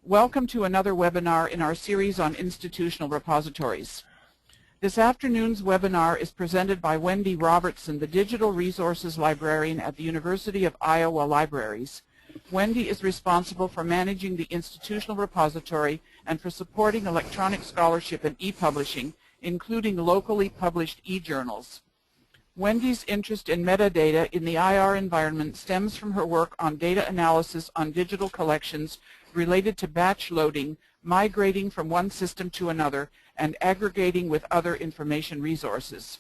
Welcome to another webinar in our series on institutional repositories. This afternoon's webinar is presented by Wendy Robertson, the Digital Resources Librarian at the University of Iowa Libraries. Wendy is responsible for managing the institutional repository and for supporting electronic scholarship and e-publishing, including locally published e-journals. Wendy's interest in metadata in the IR environment stems from her work on data analysis on digital collections related to batch loading, migrating from one system to another, and aggregating with other information resources.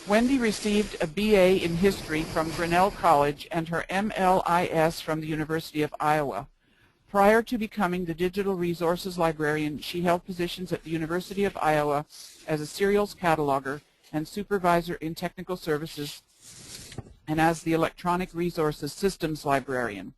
Wendy received a BA in History from Grinnell College and her MLIS from the University of Iowa. Prior to becoming the Digital Resources Librarian, she held positions at the University of Iowa as a serials cataloger and supervisor in technical services and as the Electronic Resources Systems Librarian.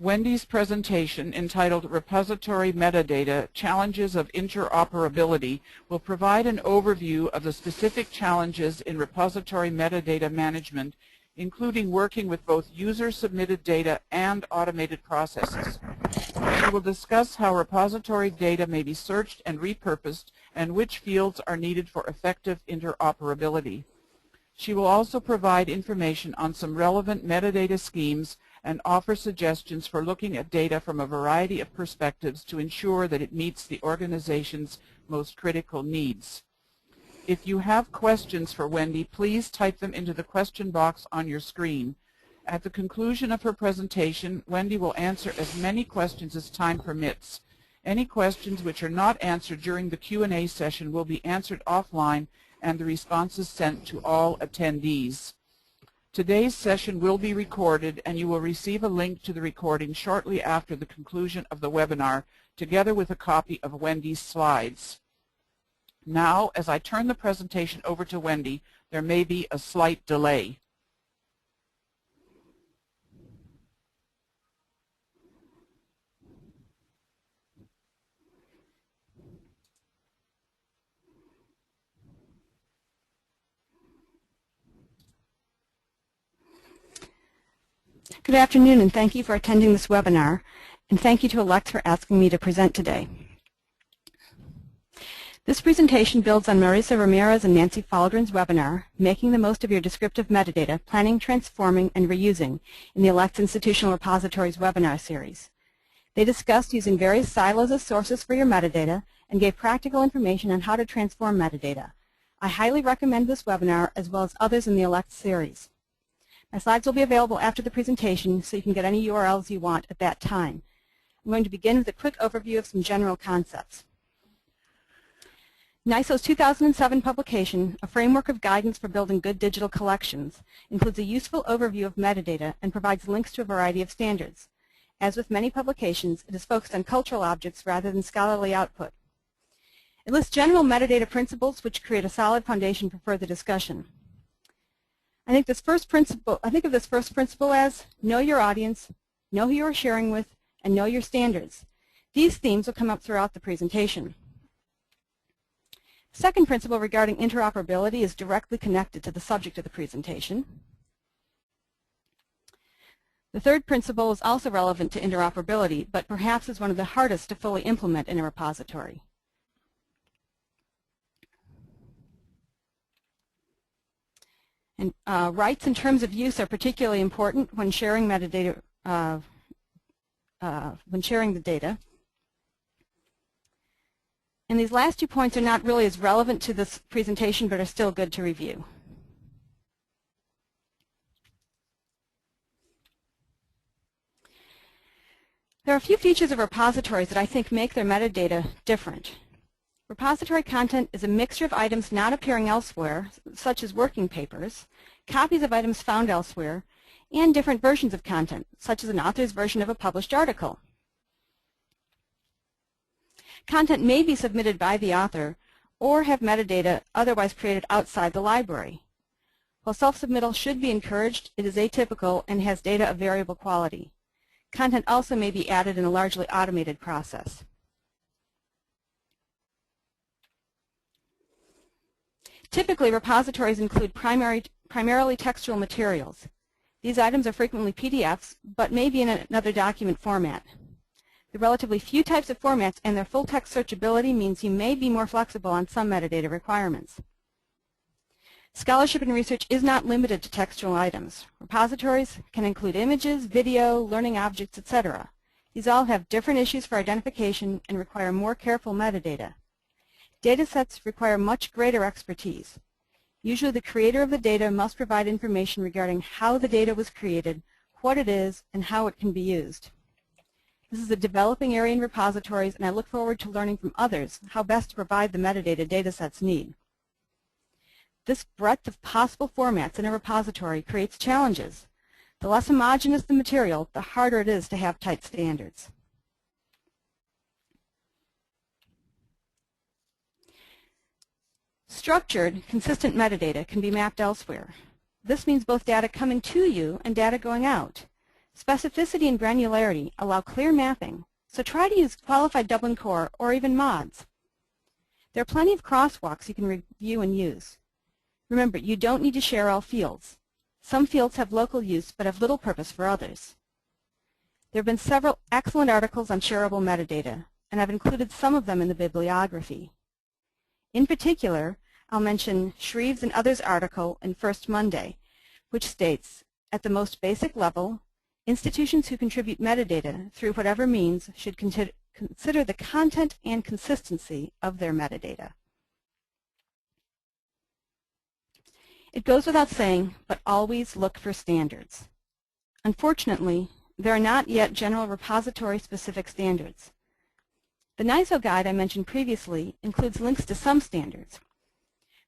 Wendy's presentation, entitled Repository Metadata, Challenges of Interoperability, will provide an overview of the specific challenges in repository metadata management, including working with both user-submitted data and automated processes. She will discuss how repository data may be searched and repurposed and which fields are needed for effective interoperability. She will also provide information on some relevant metadata schemes and offer suggestions for looking at data from a variety of perspectives to ensure that it meets the organization's most critical needs. If you have questions for Wendy, please type them into the question box on your screen. At the conclusion of her presentation, Wendy will answer as many questions as time permits. Any questions which are not answered during the Q&A session will be answered offline and the responses sent to all attendees. Today's session will be recorded, and you will receive a link to the recording shortly after the conclusion of the webinar, together with a copy of Wendy's slides. Now, as I turn the presentation over to Wendy, there may be a slight delay. Good afternoon, and thank you for attending this webinar, and thank you to ALCTS for asking me to present today. This presentation builds on Marisa Ramirez and Nancy Faldrin's webinar, Making the Most of Your Descriptive Metadata, Planning, Transforming, and Reusing in the ALCTS Institutional Repositories webinar series. They discussed using various silos as sources for your metadata and gave practical information on how to transform metadata. I highly recommend this webinar as well as others in the ALCTS series. My slides will be available after the presentation, so you can get any URLs you want at that time. I'm going to begin with a quick overview of some general concepts. NISO's 2007 publication, A Framework of Guidance for Building Good Digital Collections, includes a useful overview of metadata and provides links to a variety of standards. As with many publications, it is focused on cultural objects rather than scholarly output. It lists general metadata principles which create a solid foundation for further discussion. I think of this first principle as know your audience, know who you are sharing with, and know your standards. These themes will come up throughout the presentation. The second principle regarding interoperability is directly connected to the subject of the presentation. The third principle is also relevant to interoperability, but perhaps is one of the hardest to fully implement in a repository. And rights and terms of use are particularly important when sharing metadata, when sharing the data. And these last 2 points are not really as relevant to this presentation, but are still good to review. There are a few features of repositories that I think make their metadata different. Repository content is a mixture of items not appearing elsewhere, such as working papers, copies of items found elsewhere, and different versions of content, such as an author's version of a published article. Content may be submitted by the author or have metadata otherwise created outside the library. While self-submittal should be encouraged, it is atypical and has data of variable quality. Content also may be added in a largely automated process. Typically, repositories include primarily textual materials. These items are frequently PDFs, but may be in another document format. The relatively few types of formats and their full-text searchability means you may be more flexible on some metadata requirements. Scholarship and research is not limited to textual items. Repositories can include images, video, learning objects, etc. These all have different issues for identification and require more careful metadata. Datasets require much greater expertise. Usually the creator of the data must provide information regarding how the data was created, what it is, and how it can be used. This is a developing area in repositories, and I look forward to learning from others how best to provide the metadata datasets need. This breadth of possible formats in a repository creates challenges. The less homogeneous the material, the harder it is to have tight standards. Structured, consistent metadata can be mapped elsewhere. This means both data coming to you and data going out. Specificity and granularity allow clear mapping, so try to use qualified Dublin Core or even mods. There are plenty of crosswalks you can review and use. Remember, you don't need to share all fields. Some fields have local use but have little purpose for others. There have been several excellent articles on shareable metadata, and I've included some of them in the bibliography. In particular, I'll mention Shreve's and others' article in First Monday, which states, at the most basic level, institutions who contribute metadata through whatever means should consider the content and consistency of their metadata. It goes without saying, but always look for standards. Unfortunately, there are not yet general repository-specific standards. The NISO guide I mentioned previously includes links to some standards.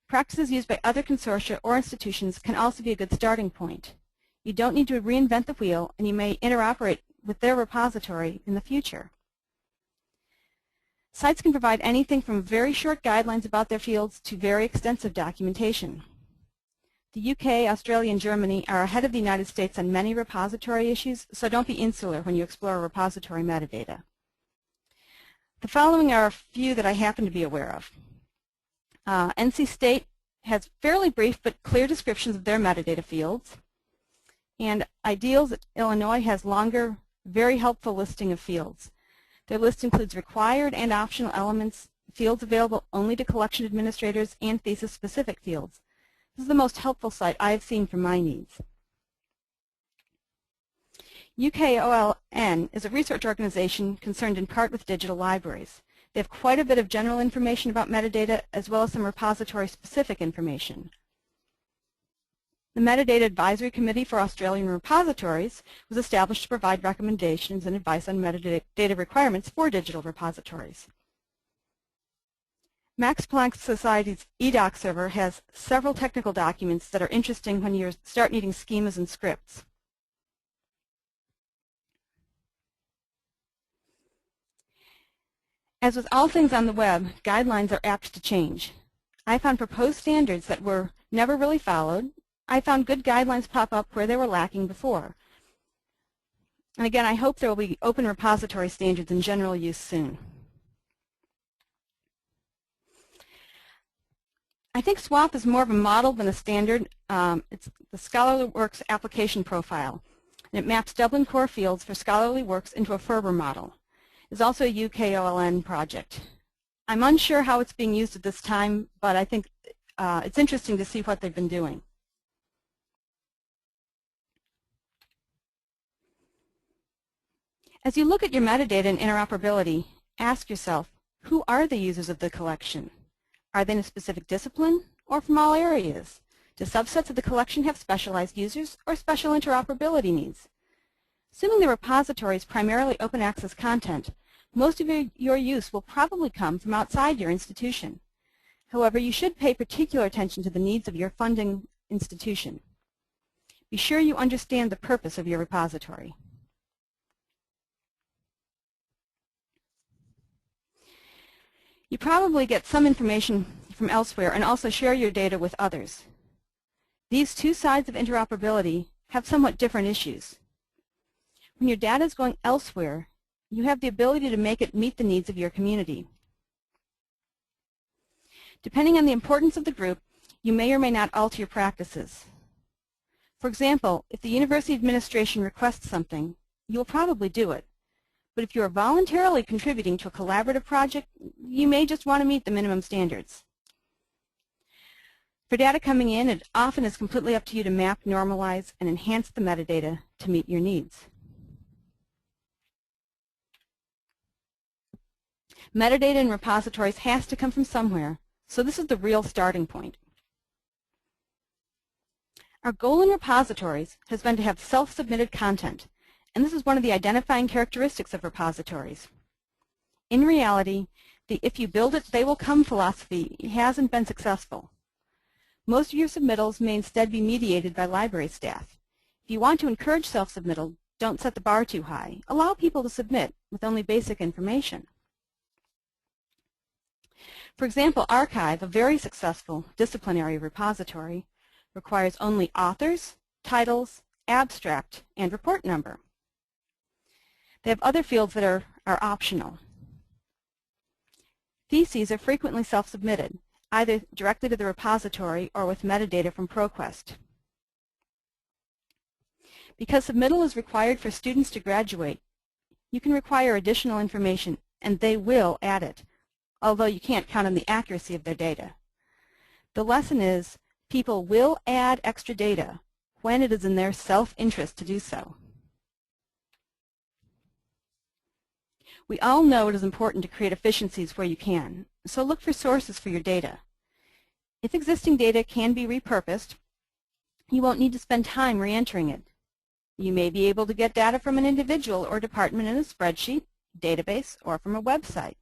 Practices used by other consortia or institutions can also be a good starting point. You don't need to reinvent the wheel, and you may interoperate with their repository in the future. Sites can provide anything from very short guidelines about their fields to very extensive documentation. The UK, Australia, and Germany are ahead of the United States on many repository issues, so don't be insular when you explore repository metadata. The following are a few that I happen to be aware of. NC State has fairly brief but clear descriptions of their metadata fields. And Ideals at Illinois has longer, very helpful listing of fields. Their list includes required and optional elements, fields available only to collection administrators, and thesis-specific fields. This is the most helpful site I have seen for my needs. UKOLN is a research organization concerned in part with digital libraries. They have quite a bit of general information about metadata as well as some repository-specific information. The Metadata Advisory Committee for Australian Repositories was established to provide recommendations and advice on metadata requirements for digital repositories. Max Planck Society's eDoc server has several technical documents that are interesting when you start needing schemas and scripts. As with all things on the web, guidelines are apt to change. I found proposed standards that were never really followed. I found good guidelines pop up where they were lacking before. And again, I hope there will be open repository standards in general use soon. I think SWAP is more of a model than a standard. It's the Scholarly Works application profile. And it maps Dublin Core fields for scholarly works into a Ferber model. It's also a UKOLN project. I'm unsure how it's being used at this time, but I think it's interesting to see what they've been doing. As you look at your metadata and interoperability, ask yourself, who are the users of the collection? Are they in a specific discipline or from all areas? Do subsets of the collection have specialized users or special interoperability needs? Assuming the repository is primarily open access content, most of your use will probably come from outside your institution. However, you should pay particular attention to the needs of your funding institution. Be sure you understand the purpose of your repository. You probably get some information from elsewhere and also share your data with others. These two sides of interoperability have somewhat different issues. When your data is going elsewhere, you have the ability to make it meet the needs of your community. Depending on the importance of the group, you may or may not alter your practices. For example, if the university administration requests something, you will probably do it. But if you are voluntarily contributing to a collaborative project, you may just want to meet the minimum standards. For data coming in, it often is completely up to you to map, normalize, and enhance the metadata to meet your needs. Metadata in repositories has to come from somewhere, so this is the real starting point. Our goal in repositories has been to have self-submitted content, and this is one of the identifying characteristics of repositories. In reality, the if you build it, they will come philosophy hasn't been successful. Most of your submittals may instead be mediated by library staff. If you want to encourage self-submittal, don't set the bar too high. Allow people to submit with only basic information. For example, Archive, a very successful disciplinary repository, requires only authors, titles, abstract, and report number. They have other fields that are optional. Theses are frequently self-submitted, either directly to the repository or with metadata from ProQuest. Because submittal is required for students to graduate, you can require additional information, and they will add it, although you can't count on the accuracy of their data. The lesson is, people will add extra data when it is in their self-interest to do so. We all know it is important to create efficiencies where you can, so look for sources for your data. If existing data can be repurposed, you won't need to spend time re-entering it. You may be able to get data from an individual or department in a spreadsheet, database, or from a website.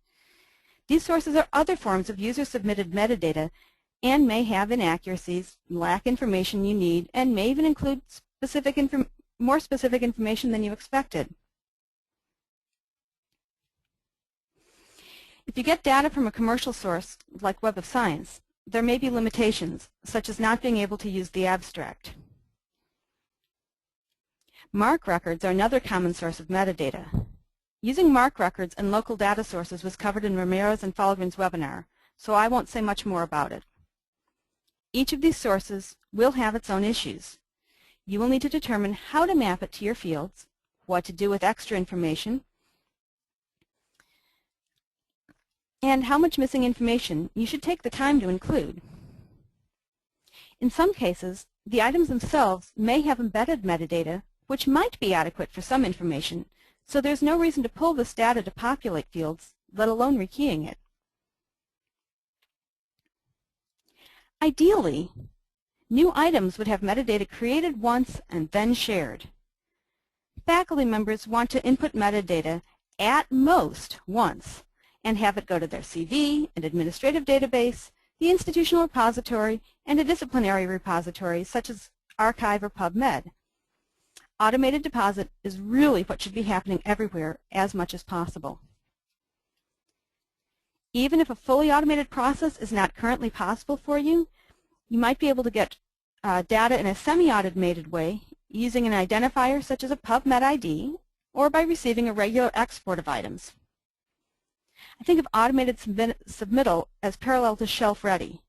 These sources are other forms of user-submitted metadata and may have inaccuracies, lack information you need, and may even include more specific information than you expected. If you get data from a commercial source, like Web of Science, there may be limitations, such as not being able to use the abstract. MARC records are another common source of metadata. Using MARC records and local data sources was covered in Ramirez and Falgren's webinar, so I won't say much more about it. Each of these sources will have its own issues. You will need to determine how to map it to your fields, what to do with extra information, and how much missing information you should take the time to include. In some cases, the items themselves may have embedded metadata, which might be adequate for some information, so there's no reason to pull this data to populate fields, let alone rekeying it. Ideally, new items would have metadata created once and then shared. Faculty members want to input metadata at most once and have it go to their CV, an administrative database, the institutional repository, and a disciplinary repository such as Archive or PubMed. Automated deposit is really what should be happening everywhere as much as possible. Even if a fully automated process is not currently possible for you, you might be able to get data in a semi-automated way using an identifier such as a PubMed ID or by receiving a regular export of items. I think of automated submittal as parallel to shelf-ready.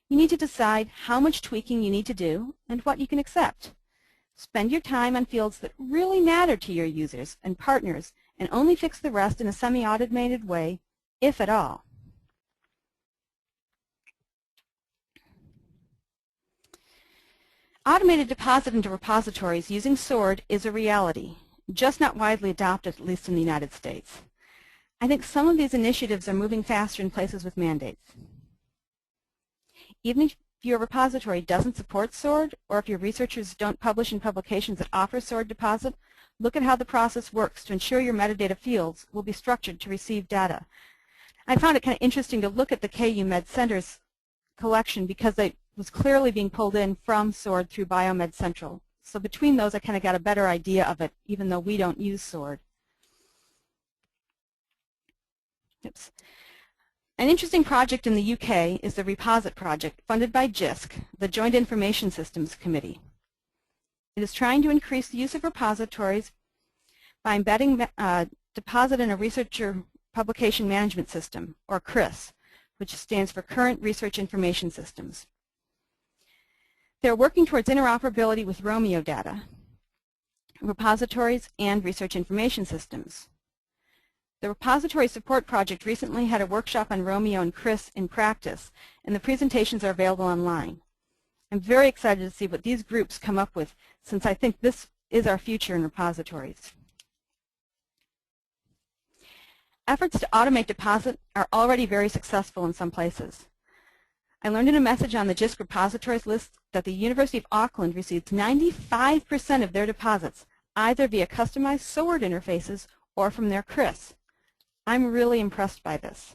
You need to decide how much tweaking you need to do and what you can accept. Spend your time on fields that really matter to your users and partners and only fix the rest in a semi-automated way, if at all. Automated deposit into repositories using SWORD is a reality, just not widely adopted, at least in the United States. I think some of these initiatives are moving faster in places with mandates. Even if your repository doesn't support SWORD, or if your researchers don't publish in publications that offer SWORD deposit, look at how the process works to ensure your metadata fields will be structured to receive data. I found it kind of interesting to look at the KU Med Center's collection because it was clearly being pulled in from SWORD through Biomed Central. So between those, I kind of got a better idea of it, even though we don't use SWORD. Oops. An interesting project in the UK is the Reposit project, funded by JISC, the Joint Information Systems Committee. It is trying to increase the use of repositories by embedding deposit in a researcher publication management system, or CRIS, which stands for Current Research Information Systems. They're working towards interoperability with Romeo data, repositories, and research information systems. The Repository Support Project recently had a workshop on Romeo and Chris in practice, and the presentations are available online. I'm very excited to see what these groups come up with, since I think this is our future in repositories. Efforts to automate deposit are already very successful in some places. I learned in a message on the JISC repositories list that the University of Auckland receives 95% of their deposits either via customized SOARD interfaces or from their CRIS. I'm really impressed by this.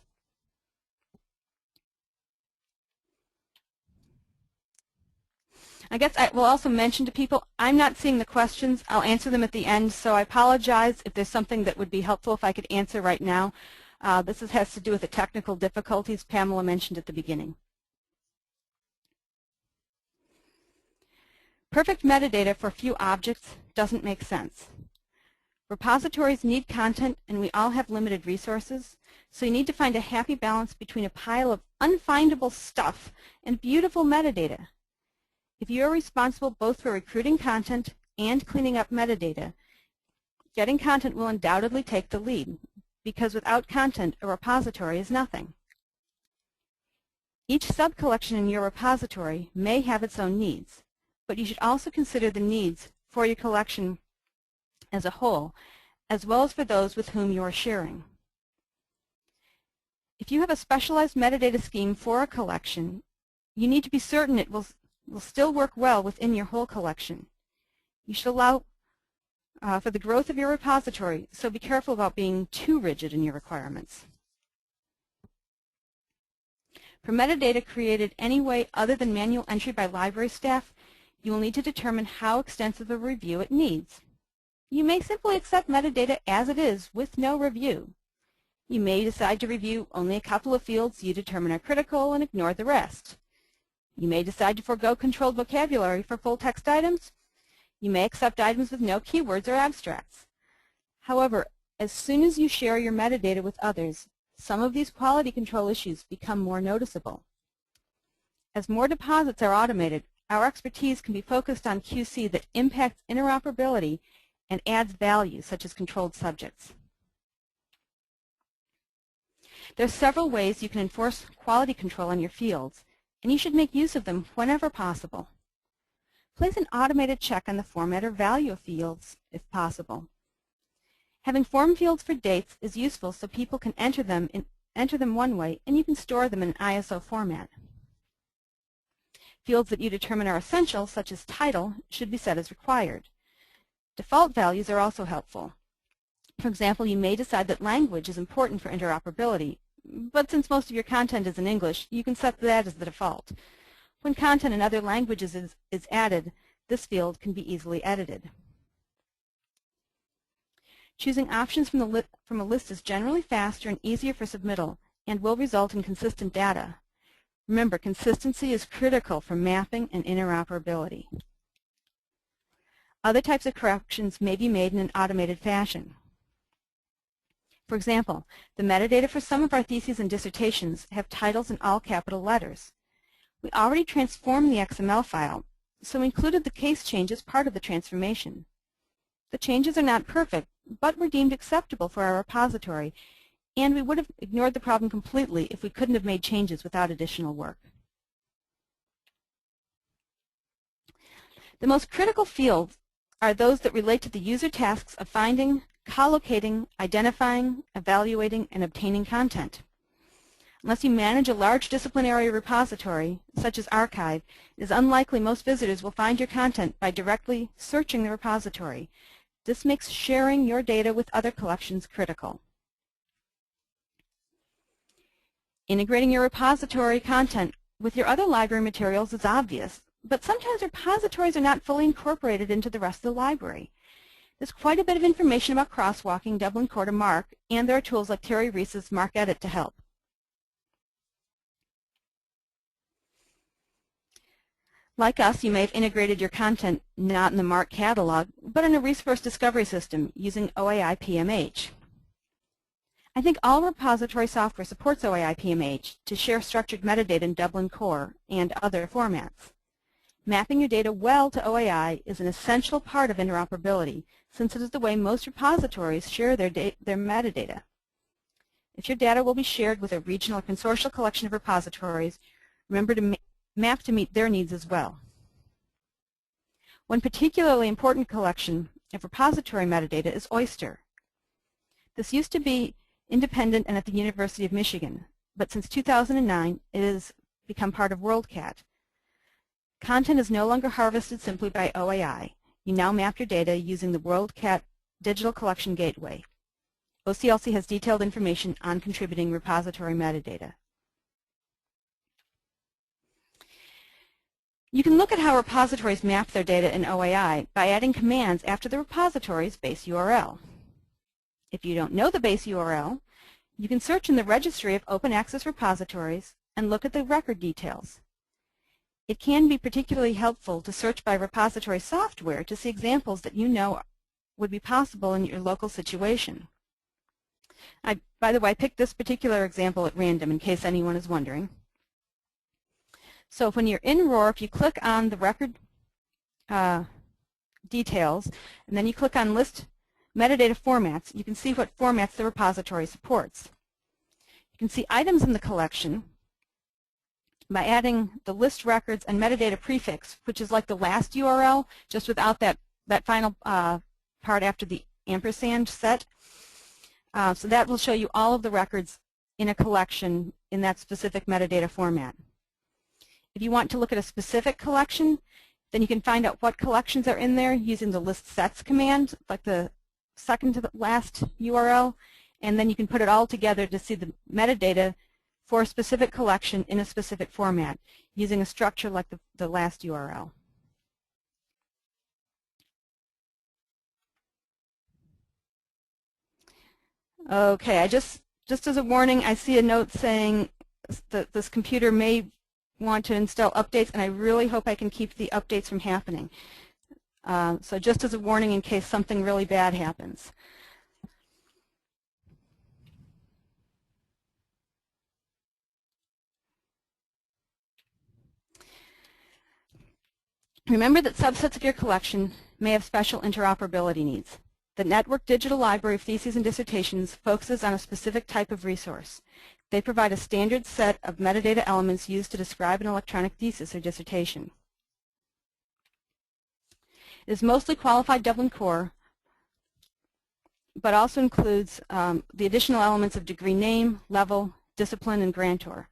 I guess I will also mention to people, I'm not seeing the questions. I'll answer them at the end, so I apologize if there's something that would be helpful if I could answer right now. This has to do with the technical difficulties Pamela mentioned at the beginning. Perfect metadata for few objects doesn't make sense. Repositories need content, and we all have limited resources, so you need to find a happy balance between a pile of unfindable stuff and beautiful metadata. If you are responsible both for recruiting content and cleaning up metadata, getting content will undoubtedly take the lead, because without content, a repository is nothing. Each sub-collection in your repository may have its own needs, but you should also consider the needs for your collection as a whole, as well as for those with whom you are sharing. If you have a specialized metadata scheme for a collection, you need to be certain it will still work well within your whole collection. You should allow for the growth of your repository, so be careful about being too rigid in your requirements. For metadata created any way other than manual entry by library staff, you will need to determine how extensive a review it needs. You may simply accept metadata as it is with no review. You may decide to review only a couple of fields you determine are critical and ignore the rest. You may decide to forego controlled vocabulary for full text items. You may accept items with no keywords or abstracts. However, as soon as you share your metadata with others, some of these quality control issues become more noticeable. As more deposits are automated, our expertise can be focused on QC that impacts interoperability and adds value, such as controlled subjects. There are several ways you can enforce quality control on your fields, and you should make use of them whenever possible. Place an automated check on the format or value of fields, if possible. Having form fields for dates is useful so people can enter them one way, and you can store them in an ISO format. Fields that you determine are essential, such as title, should be set as required. Default values are also helpful. For example, you may decide that language is important for interoperability, but since most of your content is in English, you can set that as the default. When content in other languages is added, this field can be easily edited. Choosing options from a list is generally faster and easier for submittal and will result in consistent data. Remember, consistency is critical for mapping and interoperability. Other types of corrections may be made in an automated fashion. For example, the metadata for some of our theses and dissertations have titles in all capital letters. We already transformed the XML file, so we included the case change as part of the transformation. The changes are not perfect, but were deemed acceptable for our repository, and we would have ignored the problem completely if we couldn't have made changes without additional work. The most critical fields are those that relate to the user tasks of finding, collocating, identifying, evaluating, and obtaining content. Unless you manage a large disciplinary repository, such as Archive, it is unlikely most visitors will find your content by directly searching the repository. This makes sharing your data with other collections critical. Integrating your repository content with your other library materials is obvious, but sometimes repositories are not fully incorporated into the rest of the library. There's quite a bit of information about crosswalking, Dublin Core to MARC, and there are tools like Terry Reese's MARC Edit to help. Like us, you may have integrated your content not in the MARC catalog, but in a resource discovery system using OAI PMH. I think all repository software supports OAI PMH to share structured metadata in Dublin Core and other formats. Mapping your data well to OAI is an essential part of interoperability, since it is the way most repositories share their metadata. If your data will be shared with a regional or consortial collection of repositories, remember to map to meet their needs as well. One particularly important collection of repository metadata is Oyster. This used to be independent and at the University of Michigan, but since 2009 it has become part of WorldCat. Content is no longer harvested simply by OAI. You now map your data using the WorldCat Digital Collection Gateway. OCLC has detailed information on contributing repository metadata. You can look at how repositories map their data in OAI by adding commands after the repository's base URL. If you don't know the base URL, you can search in the registry of open access repositories and look at the record details. It can be particularly helpful to search by repository software to see examples that you know would be possible in your local situation. By the way, I picked this particular example at random in case anyone is wondering. So when you're in ROAR, if you click on the record details, and then you click on List Metadata Formats, you can see what formats the repository supports. You can see items in the collection by adding the list records and metadata prefix, which is like the last URL, just without that final part after the ampersand set. So that will show you all of the records in a collection in that specific metadata format. If you want to look at a specific collection, then you can find out what collections are in there using the list sets command, like the second to the last URL, and then you can put it all together to see the metadata for a specific collection in a specific format using a structure like the last URL. Okay, just as a warning, I see a note saying that this computer may want to install updates, and I really hope I can keep the updates from happening. So just as a warning in case something really bad happens. Remember that subsets of your collection may have special interoperability needs. The Network Digital Library of Theses and Dissertations focuses on a specific type of resource. They provide a standard set of metadata elements used to describe an electronic thesis or dissertation. It is mostly qualified Dublin Core, but also includes the additional elements of degree name, level, discipline, and grantor.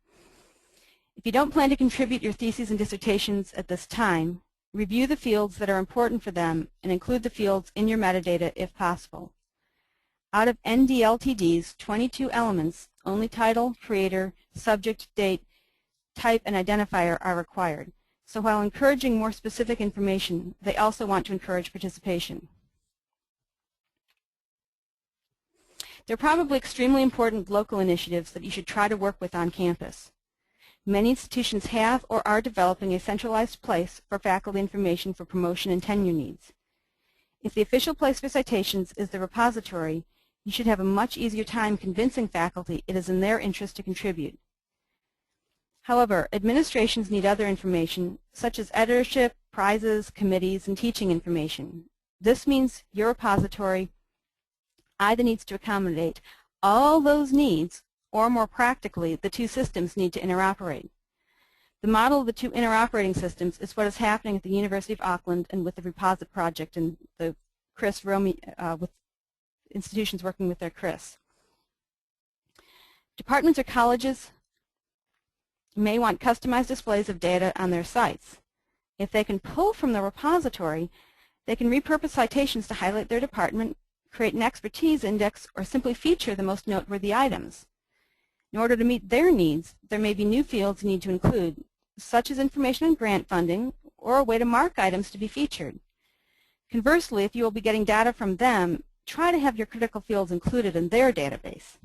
If you don't plan to contribute your theses and dissertations at this time, review the fields that are important for them and include the fields in your metadata if possible. Out of NDLTD's 22 elements, only title, creator, subject, date, type, and identifier are required. So while encouraging more specific information, they also want to encourage participation. There are probably extremely important local initiatives that you should try to work with on campus. Many institutions have or are developing a centralized place for faculty information for promotion and tenure needs. If the official place for citations is the repository, you should have a much easier time convincing faculty it is in their interest to contribute. However, administrations need other information, such as editorship, prizes, committees, and teaching information. This means your repository either needs to accommodate all those needs, or more practically, the two systems need to interoperate. The model of the two interoperating systems is what is happening at the University of Auckland and with the Reposit project and the CRIS with institutions working with their CRIS. Departments or colleges may want customized displays of data on their sites. If they can pull from the repository, they can repurpose citations to highlight their department, create an expertise index, or simply feature the most noteworthy items. In order to meet their needs, there may be new fields you need to include, such as information on grant funding or a way to mark items to be featured. Conversely, if you will be getting data from them, try to have your critical fields included in their database.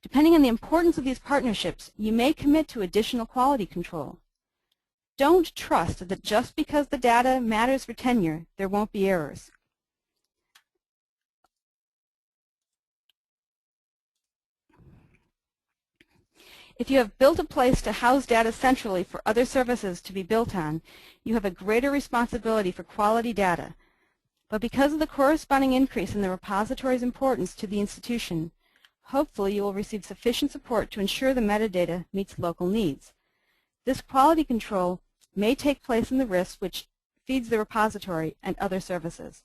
Depending on the importance of these partnerships, you may commit to additional quality control. Don't trust that just because the data matters for tenure, there won't be errors. If you have built a place to house data centrally for other services to be built on, you have a greater responsibility for quality data. But because of the corresponding increase in the repository's importance to the institution, Hopefully you will receive sufficient support to ensure the metadata meets local needs. This quality control may take place in the RIS, which feeds the repository and other services.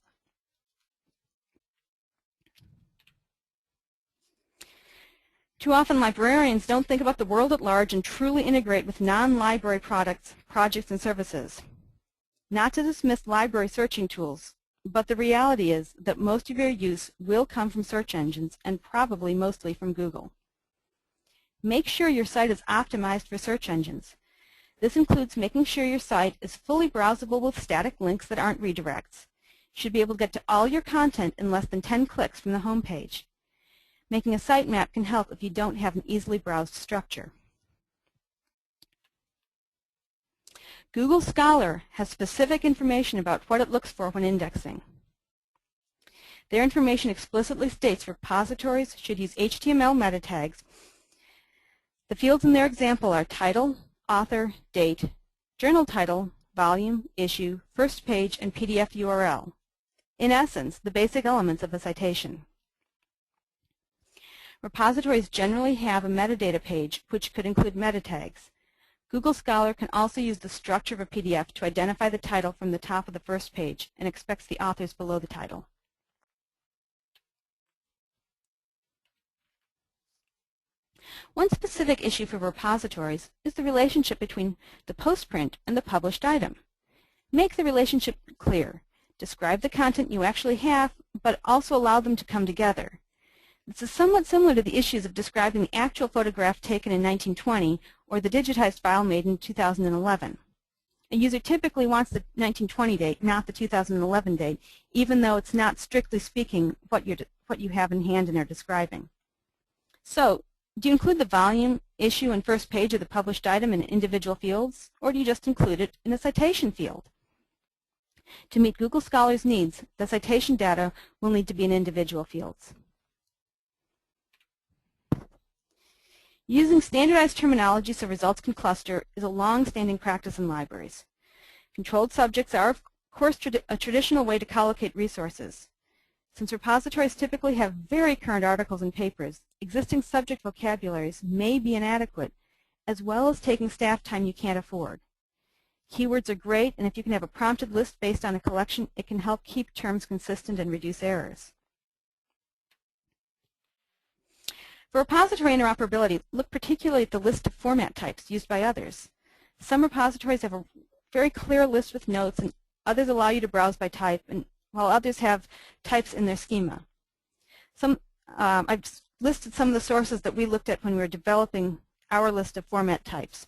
Too often librarians don't think about the world at large and truly integrate with non-library products, projects, and services. Not to dismiss library searching tools, but the reality is that most of your use will come from search engines and probably mostly from Google. Make sure your site is optimized for search engines. This includes making sure your site is fully browsable with static links that aren't redirects. You should be able to get to all your content in less than 10 clicks from the home page. Making a sitemap can help if you don't have an easily browsed structure. Google Scholar has specific information about what it looks for when indexing. Their information explicitly states repositories should use HTML meta tags. The fields in their example are title, author, date, journal title, volume, issue, first page, and PDF URL. In essence, the basic elements of a citation. Repositories generally have a metadata page which could include meta tags. Google Scholar can also use the structure of a PDF to identify the title from the top of the first page and expects the authors below the title. One specific issue for repositories is the relationship between the postprint and the published item. Make the relationship clear. Describe the content you actually have, but also allow them to come together. This is somewhat similar to the issues of describing the actual photograph taken in 1920 or the digitized file made in 2011. A user typically wants the 1920 date, not the 2011 date, even though it's not strictly speaking what you have in hand and are describing. So, do you include the volume, issue, and first page of the published item in individual fields, or do you just include it in a citation field? To meet Google Scholar's needs, the citation data will need to be in individual fields. Using standardized terminology so results can cluster is a long-standing practice in libraries. Controlled subjects are, of course, a traditional way to collocate resources. Since repositories typically have very current articles and papers, existing subject vocabularies may be inadequate, as well as taking staff time you can't afford. Keywords are great, and if you can have a prompted list based on a collection, it can help keep terms consistent and reduce errors. For repository interoperability, look particularly at the list of format types used by others. Some repositories have a very clear list with notes, and others allow you to browse by type, and while others have types in their schema. I've listed some of the sources that we looked at when we were developing our list of format types.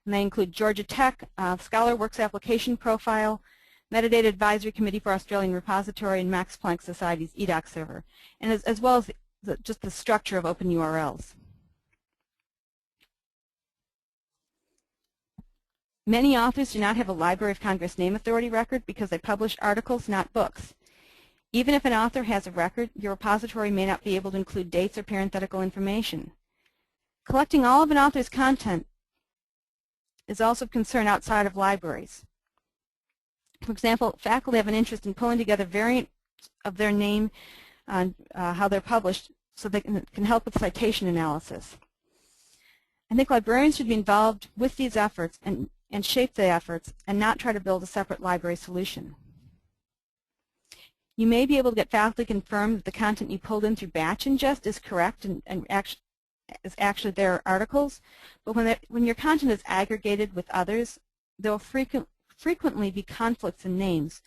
And they include Georgia Tech, ScholarWorks Application Profile, Metadata Advisory Committee for Australian Repository, and Max Planck Society's eDoc server, and as well as just the structure of open URLs. Many authors do not have a Library of Congress name authority record because they publish articles, not books. Even if an author has a record, your repository may not be able to include dates or parenthetical information. Collecting all of an author's content is also of concern outside of libraries. For example, faculty have an interest in pulling together variants of their name on how they're published so they can help with citation analysis. I think librarians should be involved with these efforts and shape the efforts and not try to build a separate library solution. You may be able to get faculty to confirm that the content you pulled in through batch ingest is correct and is actually their articles, but when your content is aggregated with others, there will frequently be conflicts in names,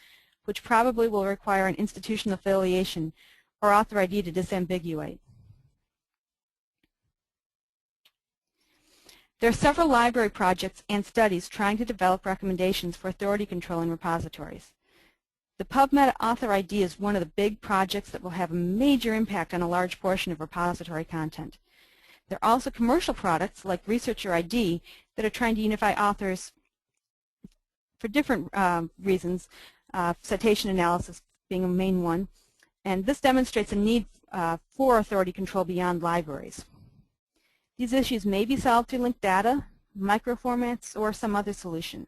which probably will require an institutional affiliation or author ID to disambiguate. There are several library projects and studies trying to develop recommendations for authority control in repositories. The PubMed Author ID is one of the big projects that will have a major impact on a large portion of repository content. There are also commercial products like Researcher ID that are trying to unify authors for different reasons, citation analysis being a main one. And this demonstrates a need for authority control beyond libraries. These issues may be solved through linked data, microformats, or some other solution.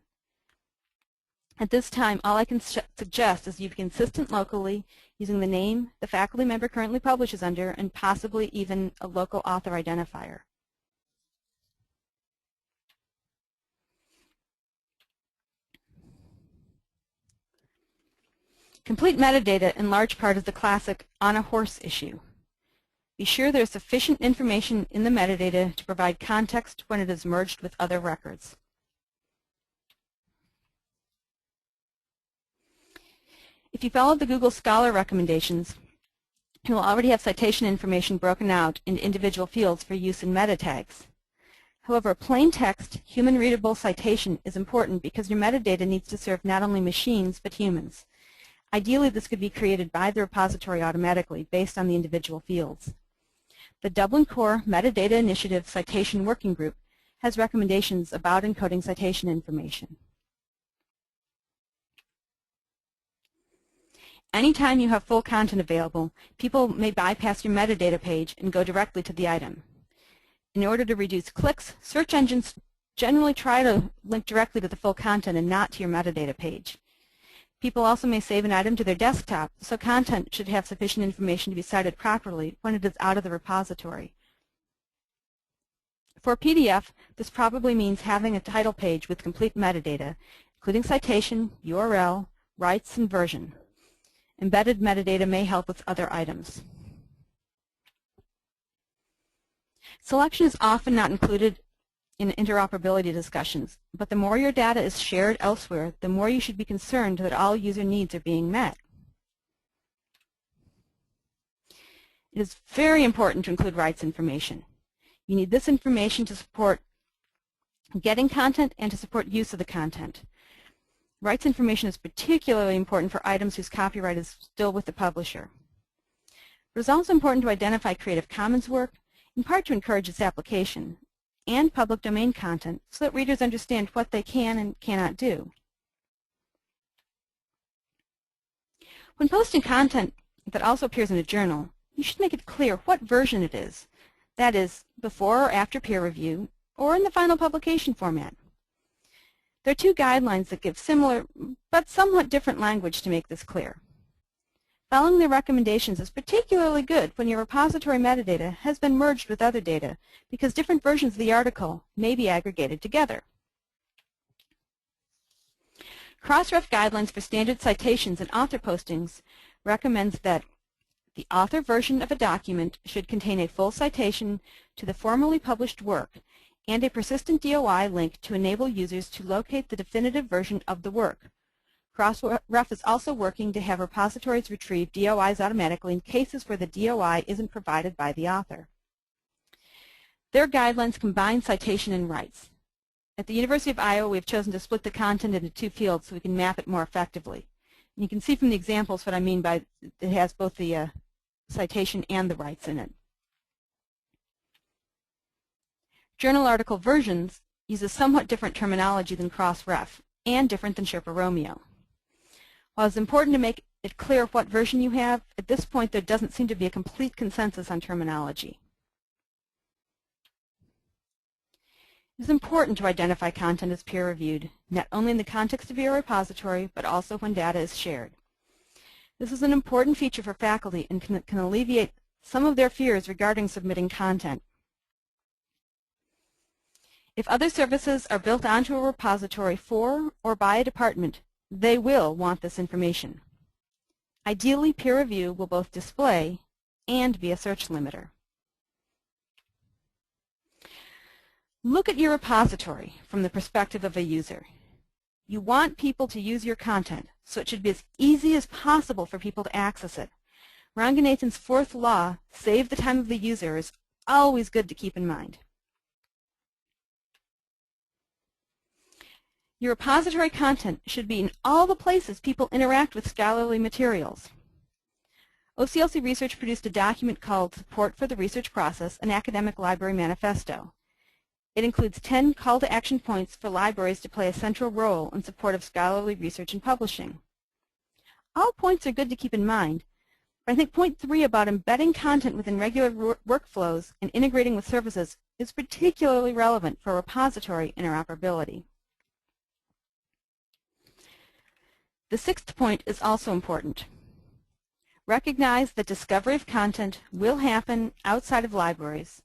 At this time, all I can suggest is you be consistent locally using the name the faculty member currently publishes under and possibly even a local author identifier. Complete metadata in large part is the classic on a horse issue. Be sure there is sufficient information in the metadata to provide context when it is merged with other records. If you follow the Google Scholar recommendations, you will already have citation information broken out into individual fields for use in meta tags. However, plain text, human-readable citation is important because your metadata needs to serve not only machines but humans. Ideally, this could be created by the repository automatically based on the individual fields. The Dublin Core Metadata Initiative Citation Working Group has recommendations about encoding citation information. Anytime you have full content available, people may bypass your metadata page and go directly to the item. In order to reduce clicks, search engines generally try to link directly to the full content and not to your metadata page. People also may save an item to their desktop, so content should have sufficient information to be cited properly when it is out of the repository. For a PDF, this probably means having a title page with complete metadata, including citation, URL, rights, and version. Embedded metadata may help with other items. Selection is often not included in interoperability discussions, but the more your data is shared elsewhere, the more you should be concerned that all user needs are being met. It is very important to include rights information. You need this information to support getting content and to support use of the content. Rights information is particularly important for items whose copyright is still with the publisher. It is also important to identify Creative Commons work, in part to encourage its application, and public domain content so that readers understand what they can and cannot do. When posting content that also appears in a journal, you should make it clear what version it is, that is, before or after peer review, or in the final publication format. There are two guidelines that give similar but somewhat different language to make this clear. Following the recommendations is particularly good when your repository metadata has been merged with other data because different versions of the article may be aggregated together. Crossref Guidelines for Standard Citations and Author Postings recommends that the author version of a document should contain a full citation to the formerly published work and a persistent DOI link to enable users to locate the definitive version of the work. Crossref is also working to have repositories retrieve DOIs automatically in cases where the DOI isn't provided by the author. Their guidelines combine citation and rights. At the University of Iowa, we have chosen to split the content into two fields so we can map it more effectively. And you can see from the examples what I mean by it has both the citation and the rights in it. Journal article versions use a somewhat different terminology than Crossref and different than Sherpa Romeo. While it's important to make it clear what version you have, at this point there doesn't seem to be a complete consensus on terminology. It is important to identify content as peer-reviewed, not only in the context of your repository, but also when data is shared. This is an important feature for faculty and can alleviate some of their fears regarding submitting content. If other services are built onto a repository for or by a department, they will want this information. Ideally, peer review will both display and be a search limiter. Look at your repository from the perspective of a user. You want people to use your content, so it should be as easy as possible for people to access it. Ranganathan's fourth law, save the time of the user, is always good to keep in mind. Your repository content should be in all the places people interact with scholarly materials. OCLC Research produced a document called Support for the Research Process, an Academic Library Manifesto. It includes 10 call-to-action points for libraries to play a central role in support of scholarly research and publishing. All points are good to keep in mind, but I think point 3 about embedding content within regular workflows and integrating with services is particularly relevant for repository interoperability. The sixth point is also important. Recognize that discovery of content will happen outside of libraries,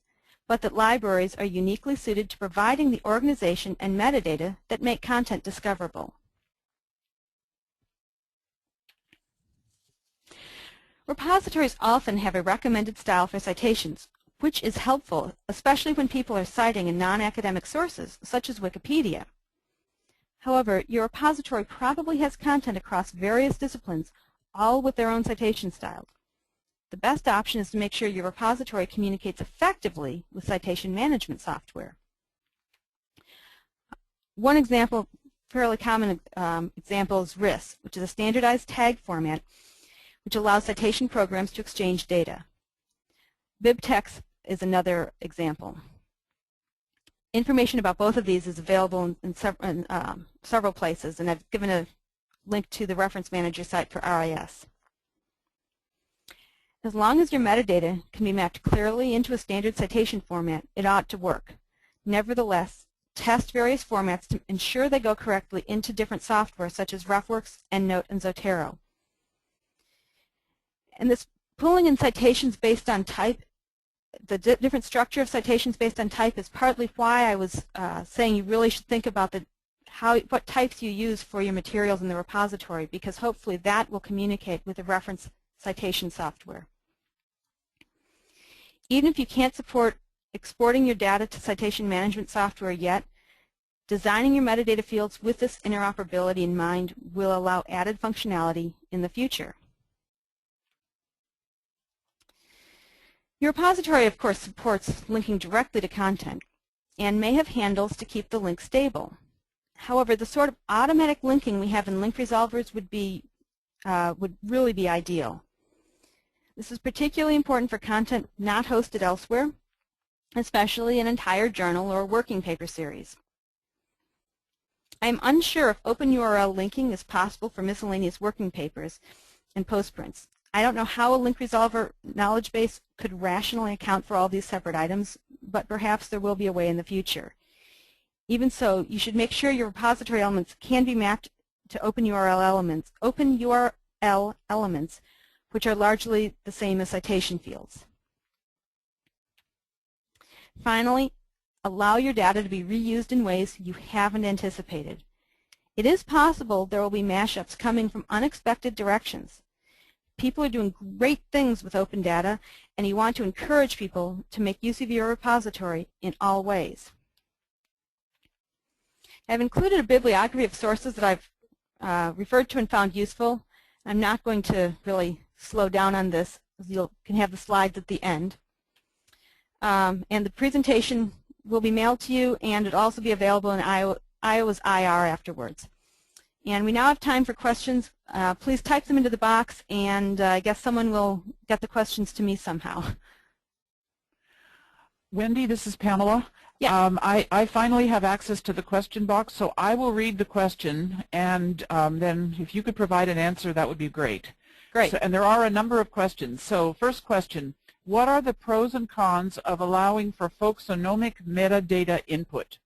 but that libraries are uniquely suited to providing the organization and metadata that make content discoverable. Repositories often have a recommended style for citations, which is helpful, especially when people are citing in non-academic sources, such as Wikipedia. However, your repository probably has content across various disciplines, all with their own citation styles. The best option is to make sure your repository communicates effectively with citation management software. One example, fairly common example, is RIS, which is a standardized tag format which allows citation programs to exchange data. BibTeX is another example. Information about both of these is available in several places, and I've given a link to the Reference Manager site for RIS. As long as your metadata can be mapped clearly into a standard citation format, it ought to work. Nevertheless, test various formats to ensure they go correctly into different software such as RefWorks, EndNote, and Zotero. And this pooling in citations based on type, the different structure of citations based on type is partly why I was saying you really should think about what types you use for your materials in the repository, because hopefully that will communicate with the reference citation software. Even if you can't support exporting your data to citation management software yet, designing your metadata fields with this interoperability in mind will allow added functionality in the future. Your repository, of course, supports linking directly to content and may have handles to keep the link stable. However, the sort of automatic linking we have in link resolvers would really be ideal. This is particularly important for content not hosted elsewhere, especially an entire journal or working paper series. I am unsure if open URL linking is possible for miscellaneous working papers and postprints. I don't know how a link resolver knowledge base could rationally account for all these separate items, but perhaps there will be a way in the future. Even so, you should make sure your repository elements can be mapped to open URL elements, which are largely the same as citation fields. Finally, allow your data to be reused in ways you haven't anticipated. It is possible there will be mashups coming from unexpected directions. People are doing great things with open data, and you want to encourage people to make use of your repository in all ways. I've included a bibliography of sources that I've referred to and found useful. I'm not going to really slow down on this, as you can have the slides at the end. And the presentation will be mailed to you, and it'll also be available in Iowa's IR afterwards. And we now have time for questions. Please type them into the box, and I guess someone will get the questions to me somehow. Wendy, this is Pamela. Yeah. I finally have access to the question box, so I will read the question, and then if you could provide an answer, that would be great. Great. So, and there are a number of questions. So first question, what are the pros and cons of allowing for folksonomic metadata input?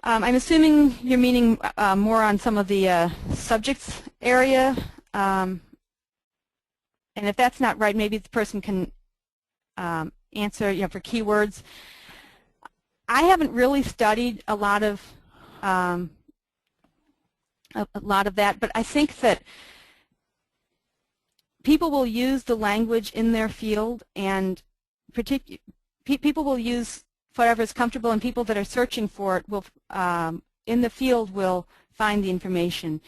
I'm assuming you're meaning more on some of the subjects area, and if that's not right, maybe the person can answer, for keywords. I haven't really studied a lot of that, but I think that people will use the language in their field, and people will use whatever is comfortable, and people that are searching for it will, in the field, will find the information.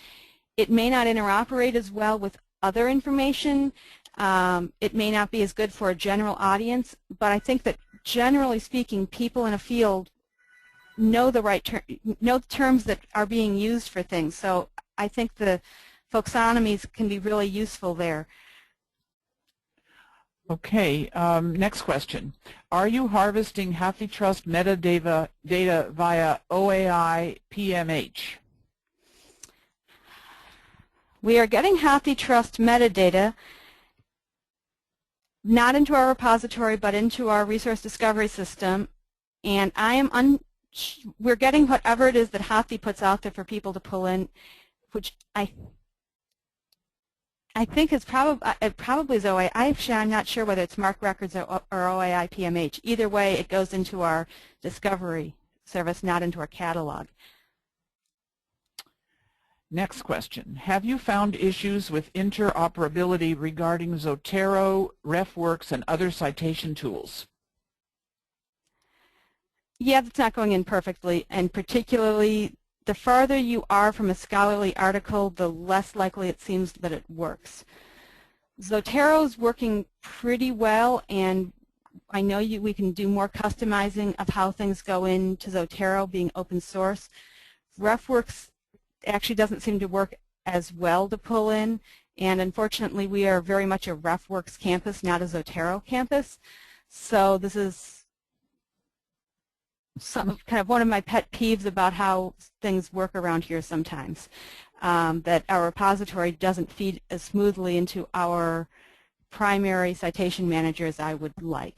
It may not interoperate as well with other information. It may not be as good for a general audience, but I think that generally speaking, people in a field know the know the terms that are being used for things. So I think the folksonomies can be really useful there. Okay, next question. Are you harvesting HathiTrust metadata via OAI PMH? We are getting HathiTrust metadata not into our repository but into our resource discovery system, and I am we're getting whatever it is that HOTHI puts out there for people to pull in, which I think is probably is OAI. Actually, I'm not sure whether it's MARC Records or OAI PMH. Either way, it goes into our discovery service, not into our catalog. Next question. Have you found issues with interoperability regarding Zotero, RefWorks, and other citation tools? Yeah, that's not going in perfectly, and particularly the farther you are from a scholarly article, the less likely it seems that it works. Zotero's working pretty well, and I know we can do more customizing of how things go into Zotero being open source. RefWorks actually doesn't seem to work as well to pull in, and unfortunately we are very much a RefWorks campus, not a Zotero campus. So this is kind of one of my pet peeves about how things work around here sometimes, that our repository doesn't feed as smoothly into our primary citation manager as I would like.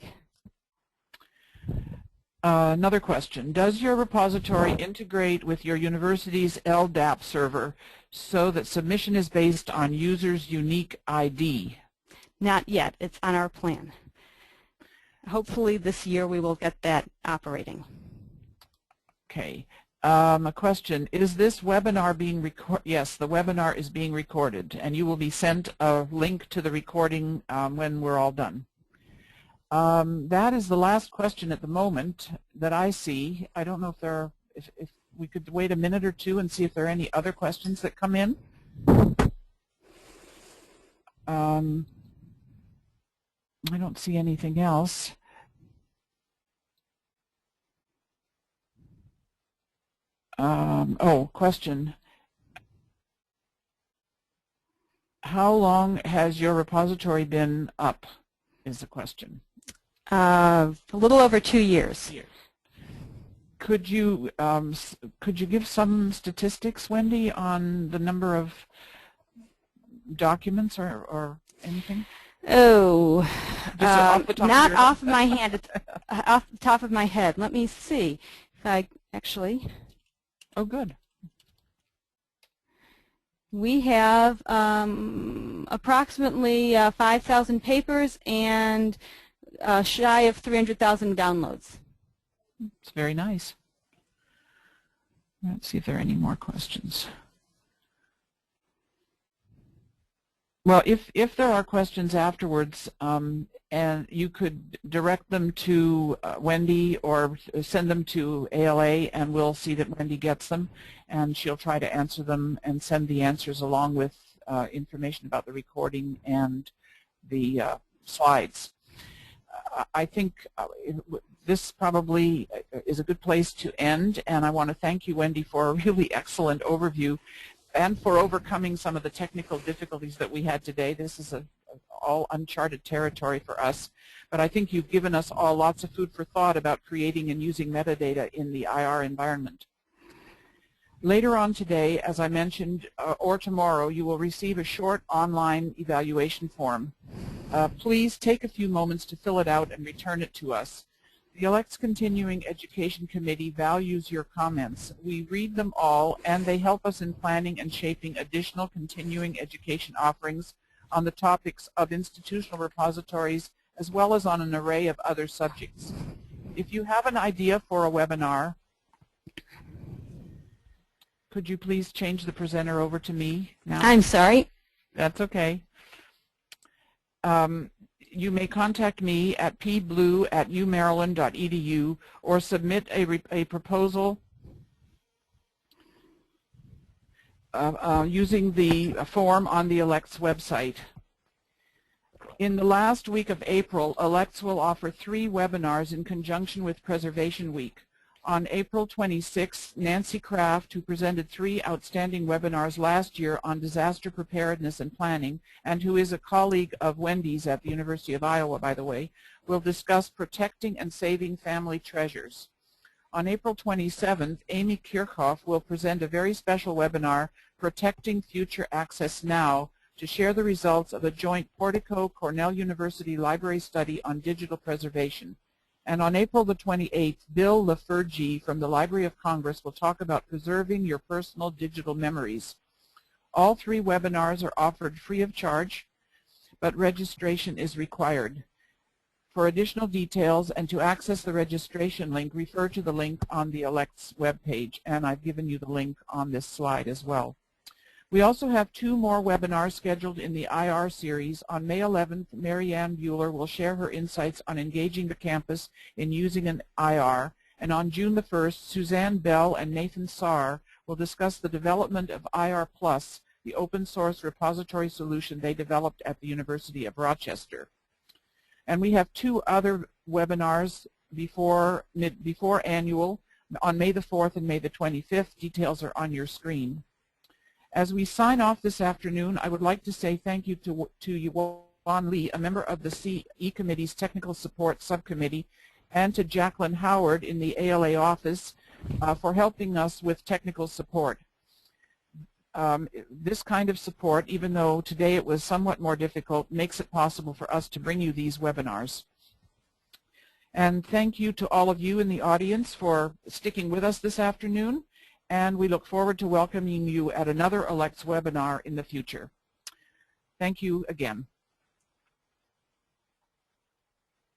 Another question. Does your repository integrate with your university's LDAP server so that submission is based on user's unique ID? Not yet. It's on our plan. Hopefully this year we will get that operating. Okay. A question. Is this webinar being recorded? Yes, the webinar is being recorded, and you will be sent a link to the recording when we're all done. That is the last question at the moment that I see. I don't know if there are, if we could wait a minute or two and see if there are any other questions that come in. I don't see anything else. Oh, question. How long has your repository been up, is the question. A little over 2 years. Could you give some statistics, Wendy, on the number of documents or anything? Oh, off the top not of off of my hand. It's off the top of my head. Let me see if I actually. Oh, good. We have approximately 5,000 papers and shy of 300,000 downloads. It's very nice. Let's see if there are any more questions. Well, if there are questions afterwards, and you could direct them to Wendy or send them to ALA, and we'll see that Wendy gets them, and she'll try to answer them and send the answers along with information about the recording and the slides. I think this probably is a good place to end, and I want to thank you, Wendy, for a really excellent overview and for overcoming some of the technical difficulties that we had today. This is all uncharted territory for us, but I think you've given us all lots of food for thought about creating and using metadata in the IR environment. Later on today, as I mentioned, or tomorrow, you will receive a short online evaluation form. Please take a few moments to fill it out and return it to us. The ALCTS Continuing Education Committee values your comments. We read them all, and they help us in planning and shaping additional continuing education offerings on the topics of institutional repositories, as well as on an array of other subjects. If you have an idea for a webinar, could you please change the presenter over to me now? I'm sorry. That's okay. You may contact me at pblue@umaryland.edu or submit a proposal using the form on the ALCTS website. In the last week of April, ALCTS will offer 3 webinars in conjunction with Preservation Week. On April 26th, Nancy Kraft, who presented 3 outstanding webinars last year on disaster preparedness and planning, and who is a colleague of Wendy's at the University of Iowa, by the way, will discuss protecting and saving family treasures. On April 27th, Amy Kirchhoff will present a very special webinar, Protecting Future Access Now, to share the results of a joint Portico-Cornell University library study on digital preservation. And on April the 28th, Bill Lafergie from the Library of Congress will talk about preserving your personal digital memories. All 3 webinars are offered free of charge, but registration is required. For additional details and to access the registration link, refer to the link on the ALCTS webpage, and I've given you the link on this slide as well. We also have 2 more webinars scheduled in the IR series. On May 11th, Mary Ann Bueller will share her insights on engaging the campus in using an IR, and on June the 1st, Suzanne Bell and Nathan Saar will discuss the development of IR Plus, the open source repository solution they developed at the University of Rochester. And we have 2 other webinars before annual on May the 4th and May the 25th. Details are on your screen. As we sign off this afternoon, I would like to say thank you to Yuan Lee, a member of the CE Committee's Technical Support Subcommittee, and to Jacqueline Howard in the ALA office for helping us with technical support. This kind of support, even though today it was somewhat more difficult, makes it possible for us to bring you these webinars. And thank you to all of you in the audience for sticking with us this afternoon, and we look forward to welcoming you at another ALCTS webinar in the future. Thank you again.